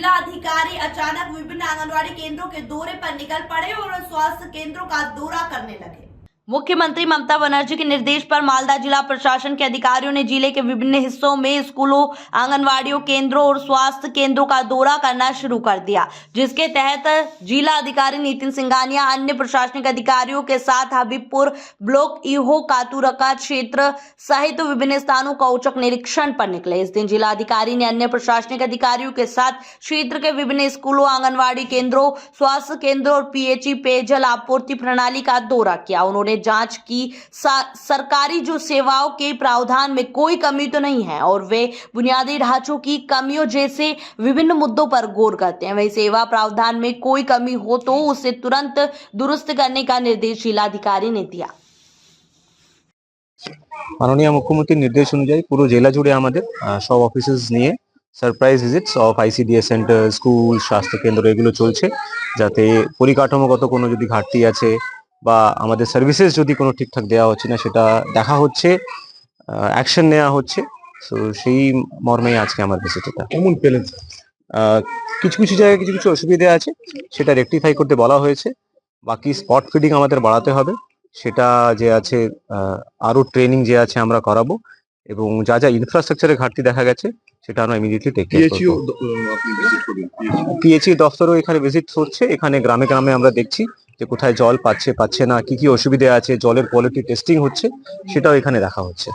जिला अधिकारी अचानक विभिन्न आंगनवाड़ी केंद्रों के दौरे पर निकल पड़े और स्वास्थ्य केंद्रों का दौरा करने लगे। मुख्यमंत्री ममता बनर्जी के निर्देश पर मालदा जिला प्रशासन के अधिकारियों ने जिले के विभिन्न हिस्सों में स्कूलों, आंगनवाड़ियों केंद्रों और स्वास्थ्य केंद्रों का दौरा करना शुरू कर दिया, जिसके तहत जिला अधिकारी नितिन सिंघानिया अन्य प्रशासनिक अधिकारियों के साथ हबीबपुर ब्लॉक ईहो कातुरका क्षेत्र सहित विभिन्न स्थानों का औचक निरीक्षण पर निकले। इस दिन जिला अधिकारी ने अन्य प्रशासनिक अधिकारियों के साथ क्षेत्र के विभिन्न स्कूलों, आंगनवाड़ी केंद्रों, स्वास्थ्य केंद्रों और पीएचई पेयजल आपूर्ति प्रणाली का दौरा किया। उन्होंने जांच की सरकारी जो सेवाओं के प्रावधान में कोई कमी तो नहीं है और वे बुनियादी ढांचों की कमियों जैसे विभिन्न मुद्दों पर गौर करते हैं। वही सेवा प्रावधान में कोई कमी हो तो उसे तुरंत दुरुस्त करने का निर्देश जिलाधिकारी ने दिया। মাননীয় মুখ্যমন্ত্রীর নির্দেশ অনুযায়ী পুরো জেলা জুড়ে আমাদের সব অফিসেস নিয়ে surprise visits of ICDS centre, school, স্বাস্থ্য কেন্দ্র এগুলো চলছে, যাতে পরিকাঠামোগত কোনো যদি ঘাটতি আছে বা আমাদের সার্ভিসেস যদি কোনো ঠিকঠাক দেওয়া হচ্ছে না সেটা দেখা হচ্ছে, অ্যাকশন নেওয়া হচ্ছে। সো সেই মর্মেই আজকে আমার ভিজিট। এটা কেমন পেলেন? কিছু কিছু জায়গায় কিছু কিছু অসুবিধা আছে, সেটা রেকটিফাই করতে বলা হয়েছে। বাকি স্পট ফিডিং আমাদের বাড়াতে হবে, সেটা যে আছে আরো ট্রেনিং যে আছে আমরা করাবো, এবং যা যা ইনফ্রাস্ট্রাকচারের ঘাটতি দেখা গেছে সেটা আমরা ইমিডিয়েটলি টেক কেয়ার পিএইচইও করব। আপনি ভিজিট করবেন? পিএইচই দফতরও এখানে ভিজিট হচ্ছে। এখানে গ্রামে গ্রামে আমরা দেখছি যে কোথায় জল পাচ্ছে না, কি কি অসুবিধা আছে, জলের কোয়ালিটি টেস্টিং হচ্ছে, সেটাও এখানে দেখা হচ্ছে।